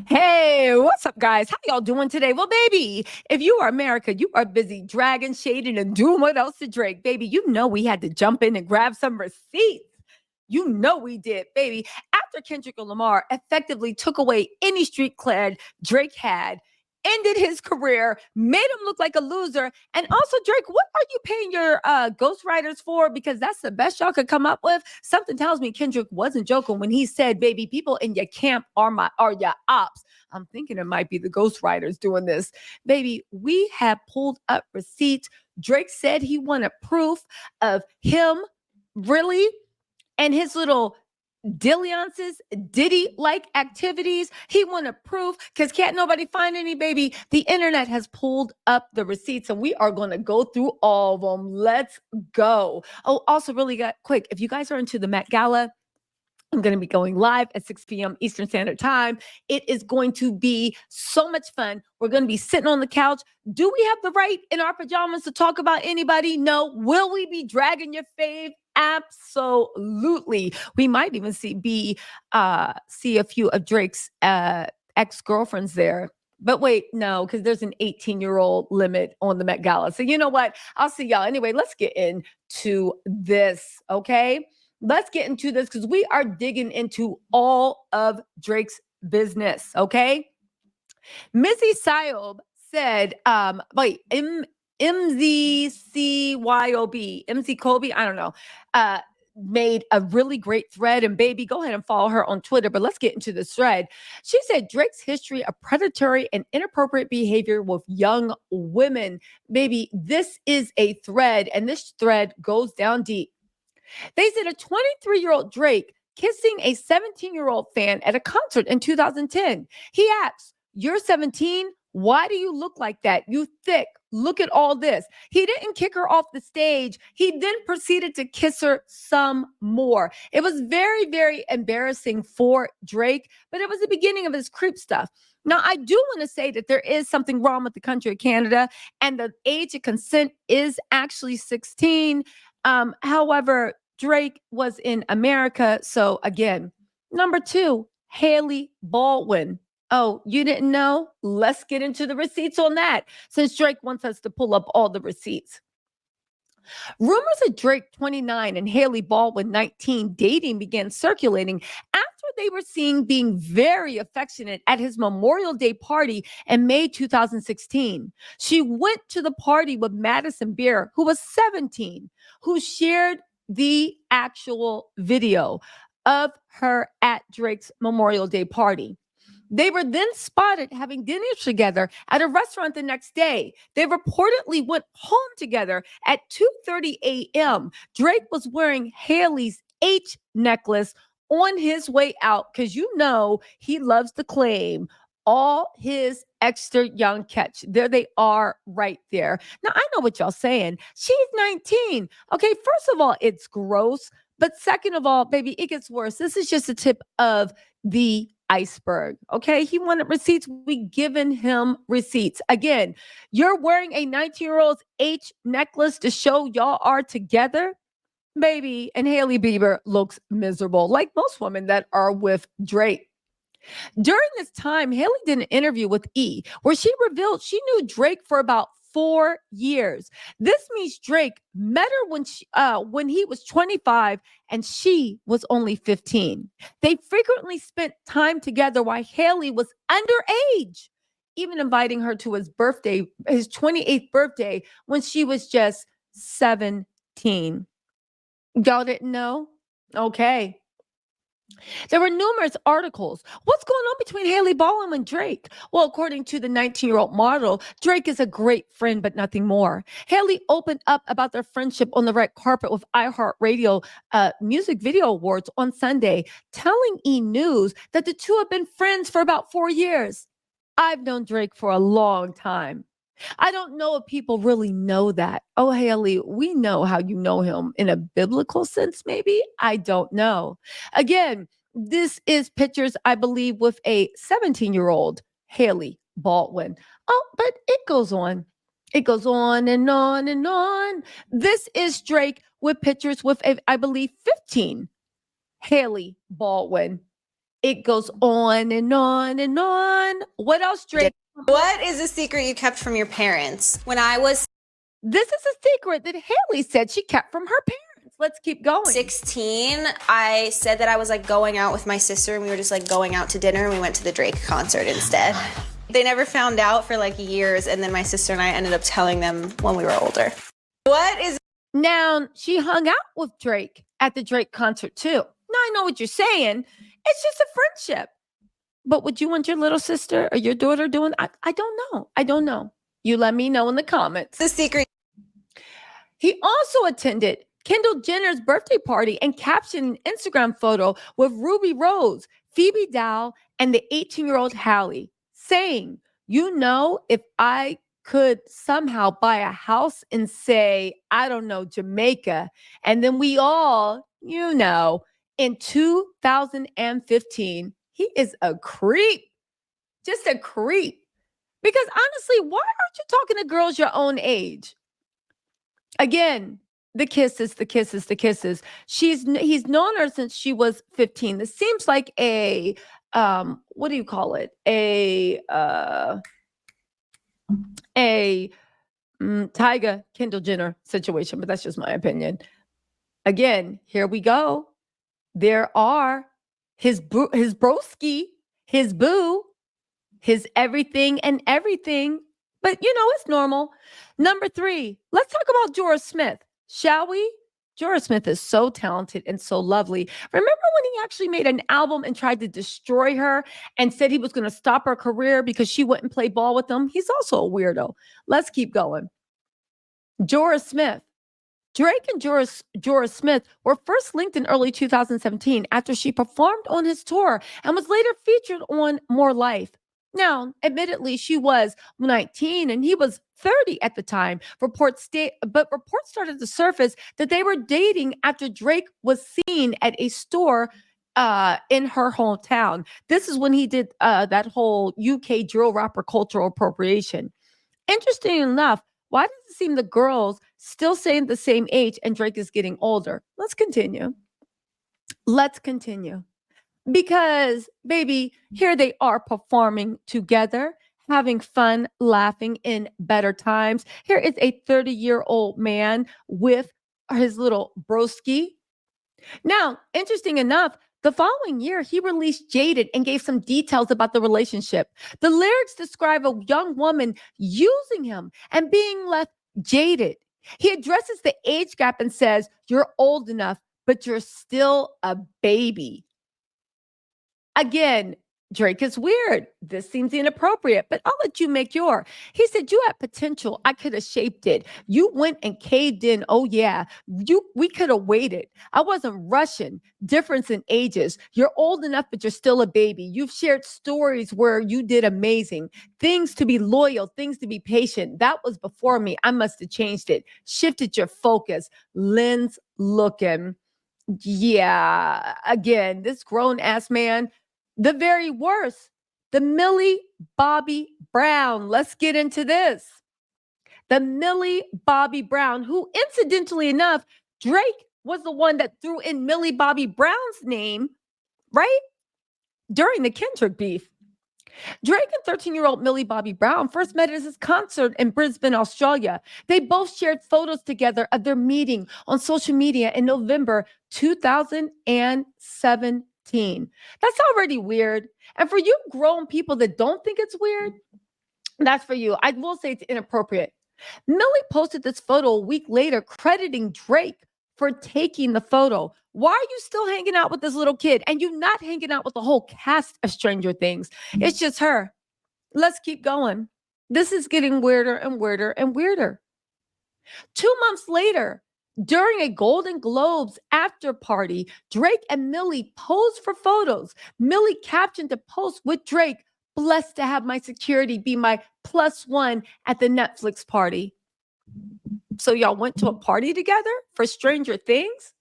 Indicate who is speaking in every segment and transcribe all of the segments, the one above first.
Speaker 1: Hey, what's up, guys? How y'all doing today? Well, baby, if you are America, you are busy dragging, shading, and doing what else to Drake. Baby, you know we had to jump in and grab some receipts. You know we did, baby. After Kendrick Lamar effectively took away any street cred Drake had, ended his career, made him look like a loser. And also, Drake, what are you paying your ghostwriters for? Because that's the best y'all could come up with. Something tells me Kendrick wasn't joking when he said, baby, people in your camp are your ops. I'm thinking it might be the ghostwriters doing this. Baby, we have pulled up receipts. Drake said he wanted proof of him really and his little Dilliances, Diddy-like activities. He wanted proof because can't nobody find any, baby. The internet has pulled up the receipts and we are going to go through all of them. Let's go. Oh, also really quick, if you guys are into the Met Gala, I'm going to be going live at 6 p.m. Eastern Standard Time. It is going to be so much fun. We're going to be sitting on the couch. Do we have the right in our pajamas to talk about anybody? No. Will we be dragging your fave? Absolutely. We might even see a few of Drake's ex-girlfriends there. But wait, no, because there's an 18-year-old limit on the Met Gala. So you know what? I'll see y'all. Anyway, let's get into this, okay? Let's get into this because we are digging into all of Drake's business, okay? Missy Syob said, MZ Kobe, I don't know, made a really great thread. And baby, go ahead and follow her on Twitter. But let's get into this thread. She said Drake's history of predatory and inappropriate behavior with young women. Baby, this is a thread, and this thread goes down deep. They said a 23-year-old Drake kissing a 17-year-old fan at a concert in 2010. He asks, "You're 17? Why do you look like that? You thick. Look at all this." He didn't kick her off the stage. He then proceeded to kiss her some more. It was very, very embarrassing for Drake, but it was the beginning of his creep stuff. Now, I do want to say that there is something wrong with the country of Canada, and the age of consent is actually 16. However, Drake was in America. So again, number 2, Haley Baldwin. Oh, you didn't know? Let's get into the receipts on that, since Drake wants us to pull up all the receipts. Rumors of Drake 29 and Haley Baldwin 19 dating began circulating after they were seen being very affectionate at his Memorial Day party in May 2016. She went to the party with Madison Beer, who was 17, who shared the actual video of her at Drake's Memorial Day party. They were then spotted having dinner together at a restaurant the next day. They reportedly went home together at 2:30 a.m. Drake was wearing Haley's H necklace on his way out because you know he loves to claim all his extra young catch. There they are right there. Now, I know what y'all saying. She's 19. Okay, first of all, it's gross. But second of all, baby, it gets worse. This is just a tip of the iceberg. Okay. He wanted receipts. We given him receipts. Again, you're wearing a 19-year-old's H necklace to show y'all are together, baby. And Haley Bieber looks miserable, like most women that are with Drake. During this time, Haley did an interview with E, where she revealed she knew Drake for about 4 years. This means Drake met her when he was 25 and she was only 15. They frequently spent time together while Haley was underage, even inviting her to his 28th birthday, when she was just 17. Y'all didn't know? Okay. There were numerous articles. What's going on between Haley Baldwin and Drake? Well, according to the 19-year-old model, Drake is a great friend, but nothing more. Haley opened up about their friendship on the red carpet with iHeartRadio Music Video Awards on Sunday, telling E! News that the two have been friends for about 4 years. I've known Drake for a long time. I don't know if people really know that. Oh, Haley, we know how you know him in a biblical sense, maybe. I don't know. Again, this is pictures, I believe, with a 17-year-old Haley Baldwin. Oh, but it goes on. It goes on and on and on. This is Drake with pictures with, I believe, 15 Haley Baldwin. It goes on and on and on. What else, Drake?
Speaker 2: What is a secret you kept from your parents? When I was
Speaker 1: This is a secret that Haley said she kept from her parents. Let's keep going.
Speaker 2: 16, I said that I was like going out with my sister and we were just like going out to dinner and we went to the Drake concert instead. They never found out for like years, and then my sister and I ended up telling them when we were older. What is
Speaker 1: Now, she hung out with Drake at the Drake concert too. Now, I know what you're saying. It's just a friendship. But would you want your little sister or your daughter doing? I don't know. I don't know. You let me know in the comments.
Speaker 2: the secret?
Speaker 1: He also attended Kendall Jenner's birthday party and captioned an Instagram photo with Ruby Rose, Phoebe Dow, and the 18-year-old Hallie, saying, you know, if I could somehow buy a house in, say, I don't know, Jamaica, and then we all, you know, in 2015, he is a creep, just a creep. Because honestly, why aren't you talking to girls your own age? Again, the kisses, the kisses, the kisses. He's known her since she was 15. This seems like a what do you call it? Tyga Kendall Jenner situation, but that's just my opinion. Again, here we go. There are his broski, his boo, his everything and everything. But, you know, it's normal. Number 3, let's talk about Jorah Smith, shall we? Jorah Smith is so talented and so lovely. Remember when he actually made an album and tried to destroy her and said he was going to stop her career because she wouldn't play ball with him? He's also a weirdo. Let's keep going. Jorah Smith. Drake and Jorah Smith were first linked in early 2017 after she performed on his tour and was later featured on More Life. Now, admittedly, she was 19 and he was 30 at the time. Reports started to surface that they were dating after Drake was seen at a store in her hometown. This is when he did that whole UK drill rapper cultural appropriation. Interesting enough, why does it seem the girls still saying the same age and Drake is getting older? Let's continue. Because, baby, here they are performing together, having fun, laughing in better times. Here is a 30-year-old man with his little broski. Now, interesting enough, the following year, he released Jaded and gave some details about the relationship. The lyrics describe a young woman using him and being left jaded. He addresses the age gap and says, you're old enough, but you're still a baby. Again, Drake is weird. This seems inappropriate, but I'll let you make your. He said, you had potential. I could have shaped it. You went and caved in. Oh, yeah. We could have waited. I wasn't rushing. Difference in ages. You're old enough, but you're still a baby. You've shared stories where you did amazing. Things to be loyal, things to be patient. That was before me. I must have changed it. Shifted your focus. Lens looking. Yeah. Again, this grown ass man. The very worst, the Millie Bobby Brown. Let's get into this. The Millie Bobby Brown, who incidentally enough, Drake was the one that threw in Millie Bobby Brown's name, right? During the Kendrick beef. Drake and 13-year-old Millie Bobby Brown first met at his concert in Brisbane, Australia. They both shared photos together of their meeting on social media in November 2017. That's already weird. And for you grown people that don't think it's weird, that's for you. I will say it's inappropriate. Millie posted this photo a week later, crediting Drake for taking the photo. Why are you still hanging out with this little kid? And you not hanging out with the whole cast of Stranger Things. It's just her. Let's keep going. This is getting weirder and weirder and weirder. 2 months later, during a Golden Globes after party, Drake and Millie posed for photos. Millie captioned the post with Drake, blessed to have my security be my +1 at the Netflix party. So y'all went to a party together for Stranger Things?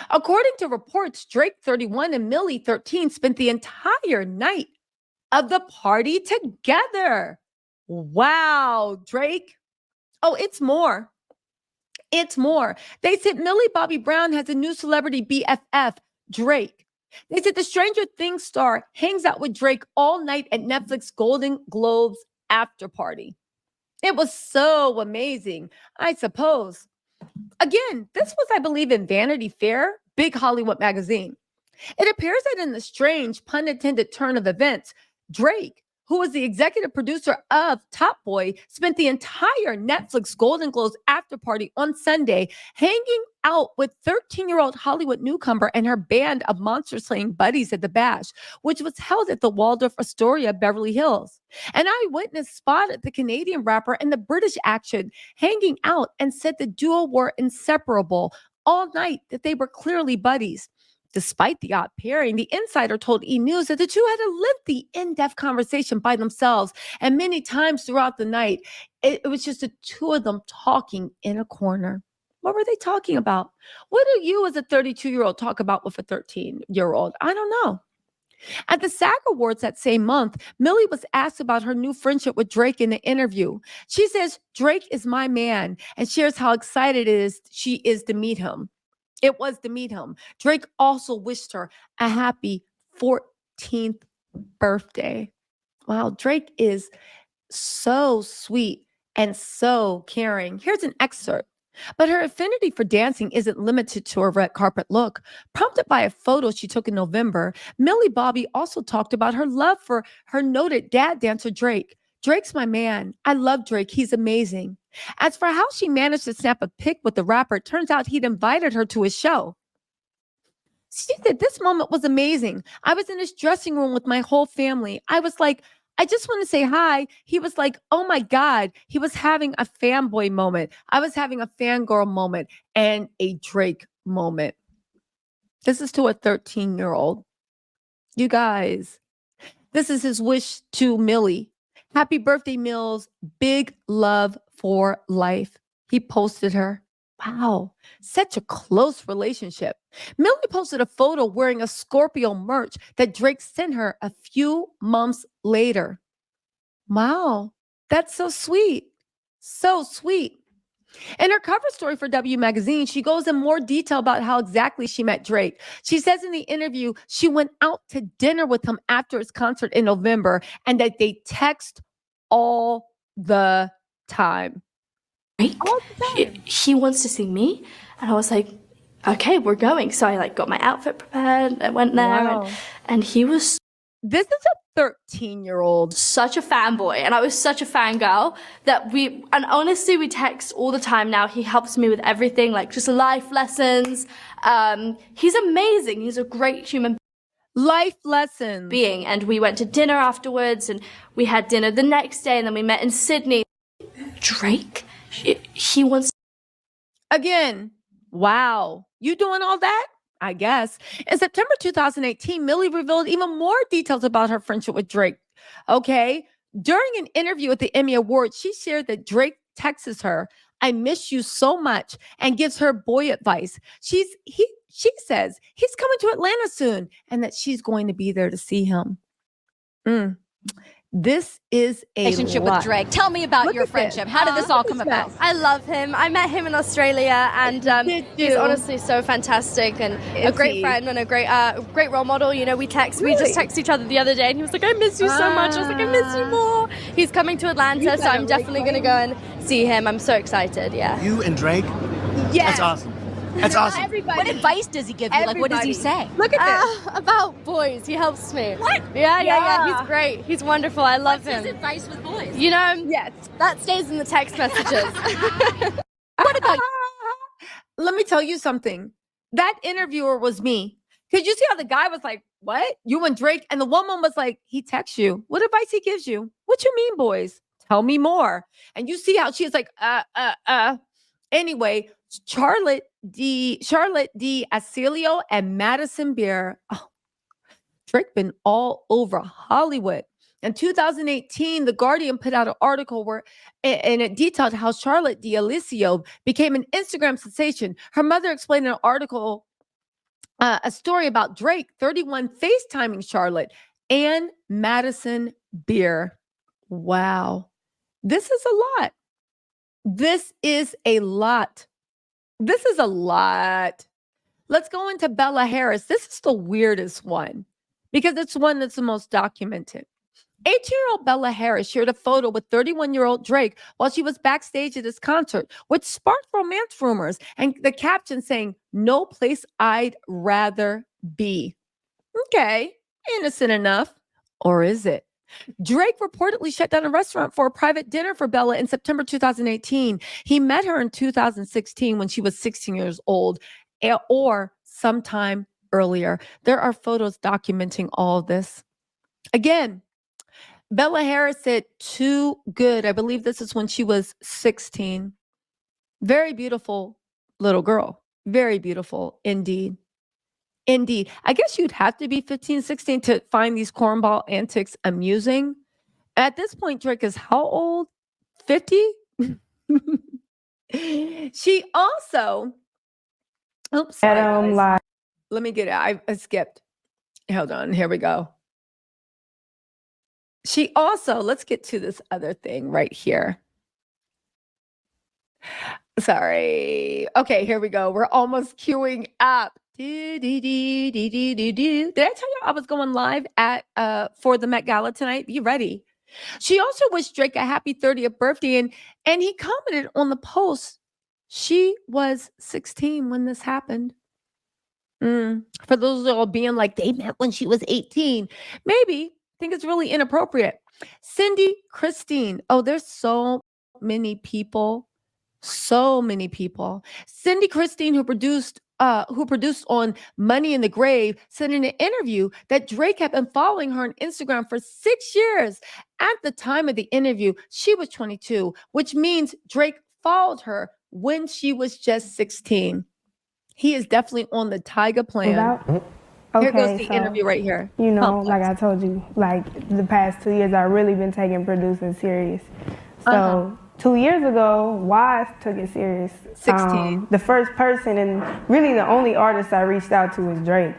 Speaker 1: According to reports, Drake 31 and Millie 13 spent the entire night of the party together. Wow, Drake. Oh, it's more. It's more. They said Millie Bobby Brown has a new celebrity BFF, Drake. They said the Stranger Things star hangs out with Drake all night at Netflix Golden Globes after party. It was so amazing, I suppose. Again, this was, I believe, in Vanity Fair, big Hollywood magazine. It appears that in the strange, pun intended turn of events, Drake, who was the executive producer of Top Boy, spent the entire Netflix Golden Globes after party on Sunday hanging out with 13-year-old Hollywood newcomer and her band of monster slaying buddies at the Bash, which was held at the Waldorf Astoria, Beverly Hills. An eyewitness spotted the Canadian rapper and the British action hanging out and said the duo were inseparable all night, that they were clearly buddies. Despite the odd pairing, the insider told E! News that the two had a lengthy, in-depth conversation by themselves, and many times throughout the night, it was just the two of them talking in a corner. What were they talking about? What do you as a 32-year-old talk about with a 13-year-old? I don't know. At the SAG Awards that same month, Millie was asked about her new friendship with Drake in the interview. She says, "Drake is my man," and shares how excited she is to meet him. It was to meet him. Drake also wished her a happy 14th birthday. Wow, Drake is so sweet and so caring. Here's an excerpt. But her affinity for dancing isn't limited to her red carpet look. Prompted by a photo she took in November, Millie Bobby also talked about her love for her noted dad dancer Drake. "Drake's my man. I love Drake. He's amazing." As for how she managed to snap a pic with the rapper, it turns out he'd invited her to his show. She said, "This moment was amazing. I was in his dressing room with my whole family. I was like, I just want to say hi." He was like, "Oh my God." He was having a fanboy moment. I was having a fangirl moment and a Drake moment. This is to a 13-year-old. You guys, this is his wish to Millie. "Happy birthday, Mills. Big love for life." He posted her. Wow, such a close relationship. Millie posted a photo wearing a Scorpio merch that Drake sent her a few months later. Wow, that's so sweet. So sweet. In her cover story for W Magazine, she goes in more detail about how exactly she met Drake. She says in the interview, she went out to dinner with him after his concert in November and that they text all the time.
Speaker 3: Drake, he wants to see me. And I was like, okay, we're going. So I got my outfit prepared. I went there
Speaker 1: Wow.
Speaker 3: and he was
Speaker 1: This is a 13-year-old.
Speaker 3: such a fanboy and I was such a fangirl that and honestly, we text all the time now. He helps me with everything, just life lessons. He's amazing. He's a great human
Speaker 1: Life lessons.
Speaker 3: being. And we went to dinner afterwards and we had dinner the next day and then we met in Sydney. Drake, he wants.
Speaker 1: Again, wow. You doing all that? I guess. In September 2018, Millie revealed even more details about her friendship with Drake. Okay. During an interview at the Emmy Awards, she shared that Drake texts her, "I miss you so much," and gives her boy advice. She says he's coming to Atlanta soon and that she's going to be there to see him. This is a
Speaker 4: relationship
Speaker 1: lot.
Speaker 4: with Drake. Tell me about your friendship. How did this all come about?
Speaker 3: I love him. I met him in Australia, and he's honestly so fantastic and a great friend and a great role model. You know, we just texted each other the other day, and he was like, "I miss you so much." I was like, "I miss you more." He's coming to Atlanta, so I'm definitely going to go and see him. I'm so excited. Yeah.
Speaker 5: You and Drake?
Speaker 1: Yeah.
Speaker 5: That's awesome. That's awesome.
Speaker 1: Everybody.
Speaker 4: What advice does he give you? Like, what does he say?
Speaker 1: Look at this.
Speaker 3: About boys, he helps me.
Speaker 4: What?
Speaker 3: Yeah. He's great. He's wonderful. I love
Speaker 4: What's
Speaker 3: him.
Speaker 4: his advice with boys?
Speaker 3: You know,
Speaker 1: Yes.
Speaker 3: that stays in the text messages.
Speaker 4: What about
Speaker 1: Let me tell you something. That interviewer was me. Could you see how the guy was like, "What? You and Drake?" And the woman was like, "He texts you. What advice he gives you? What you mean, boys? Tell me more." And you see how she's like, Anyway, Charlotte D. Asilio and Madison Beer. Oh, Drake been all over Hollywood. In 2018, The Guardian put out an article and it detailed how Charlotte D'Alicio became an Instagram sensation. Her mother explained in an article a story about Drake, 31, FaceTiming Charlotte and Madison Beer. Wow. This is a lot. This is a lot. This is a lot. Let's go into Bella Harris. This is the weirdest one because it's one that's the most documented. 18-year-old Bella Harris shared a photo with 31-year-old Drake while she was backstage at his concert, which sparked romance rumors and the caption saying, "No place I'd rather be." Okay, innocent enough. Or is it? Drake reportedly shut down a restaurant for a private dinner for Bella in September 2018. He met her in 2016 when she was 16 years old, or sometime earlier. There are photos documenting all of this. Again, Bella Harris said, "Too good." I believe this is when she was 16. Very beautiful little girl. Very beautiful indeed. Indeed. I guess you'd have to be 15, 16 to find these cornball antics amusing. At this point, Drake is how old? 50? She also, oops, sorry, guys. Let me get it. I skipped. Hold on. Here we go. She also, let's get to this other thing right here. Sorry. Okay, here we go. We're almost queuing up. Did I tell you I was going live at for the Met Gala tonight? Be ready. She also wished Drake a happy 30th birthday, and he commented on the post, she was 16 when this happened. For those all being like, they met when she was 18. Maybe. I think it's really inappropriate. Cindy Christine. Oh, there's so many people. So many people. Cindy Christine, who produced on Money in the Grave, said in an interview that Drake had been following her on Instagram for 6 years. At the time of the interview, she was 22, which means Drake followed her when she was just 16. He is definitely on the Tiger plan. Here goes the interview right here.
Speaker 5: You know, like I told you, like the past 2 years, I've really been taking producing serious. So 2 years ago, Wise took it serious.
Speaker 1: 16.
Speaker 5: The first person and really the only artist I reached out to was Drake.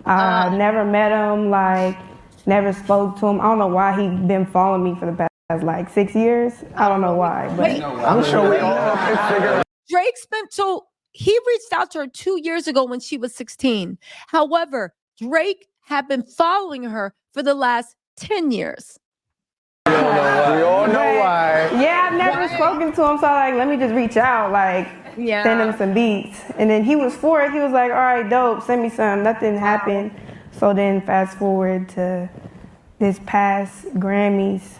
Speaker 5: I never met him, like never spoke to him. I don't know why he been following me for the past like 6 years. I don't know why, but
Speaker 6: I'm sure we all can figure it out.
Speaker 1: Drake he reached out to her 2 years ago when she was 16. However, Drake had been following her for the last 10 years.
Speaker 6: We all know why.
Speaker 5: Yeah, I've never spoken to him, so like, let me just reach out, like, send him some beats. And then he was for it. He was like, all right, dope, send me some. Nothing happened. So then fast forward to this past Grammys.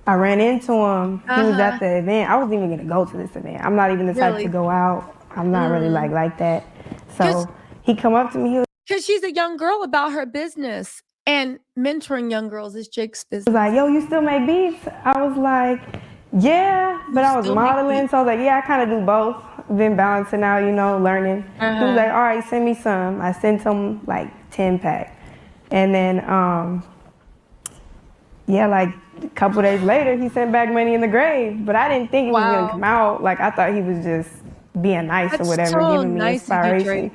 Speaker 5: I ran into him. He was at the event. I wasn't even going to go to this event. I'm not even the type to go out. I'm not really like that. So he come up to me.
Speaker 1: Because she's a young girl about her business. And mentoring young girls is Jake's business.
Speaker 5: He was like, yo, you still make beats? I was like, yeah. But I was modeling. So I was like, yeah, I kind of do both. Been balancing out, you know, learning. He was like, all right, send me some. I sent him like 10-pack. And then, like a couple days later, he sent back Money in the Grave. But I didn't think it was going to come out. Like, I thought he was just being nice or whatever, giving me inspiration.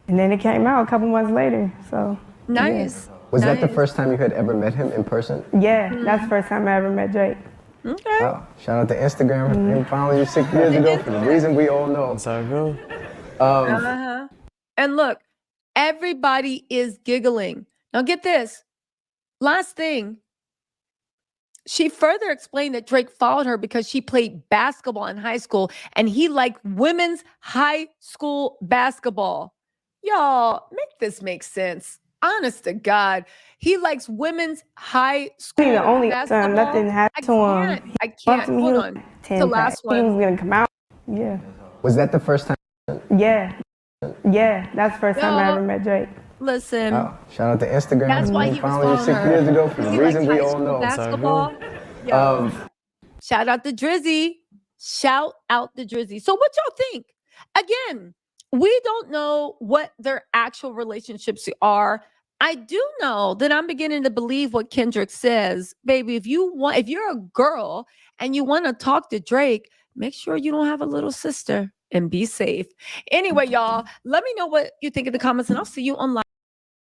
Speaker 5: And then it came out a couple months later. So,
Speaker 1: nice.
Speaker 5: Yeah.
Speaker 6: Was that the first time you had ever met him in person?
Speaker 5: Yeah, that's the first time I ever met Drake.
Speaker 1: Okay.
Speaker 6: Wow. Shout out to Instagram. Him following you 6 years ago for the reason we all know.
Speaker 7: That's how it goes.
Speaker 1: And look, everybody is giggling. Now get this. Last thing. She further explained that Drake followed her because she played basketball in high school and he liked women's high school basketball. Y'all, make this make sense. Honest to God, he likes women's high school
Speaker 5: He's the only
Speaker 1: basketball.
Speaker 5: son. Nothing happened to him.
Speaker 1: I can't. Hold on. The last one.
Speaker 5: He was gonna come out. Yeah.
Speaker 6: Was that the first time?
Speaker 5: Yeah. That's the first time I ever met Drake.
Speaker 1: Listen.
Speaker 6: Wow. Shout out to Instagram.
Speaker 1: That's why he was
Speaker 6: following you 6 years ago for the reason we all know.
Speaker 1: Basketball. Shout out to Drizzy. Shout out to Drizzy. So what y'all think? Again, we don't know what their actual relationships are. I do know that I'm beginning to believe what Kendrick says. Baby, if you're a girl and you want to talk to Drake, make sure you don't have a little sister and be safe. Anyway, y'all, let me know what you think in the comments and I'll see you online.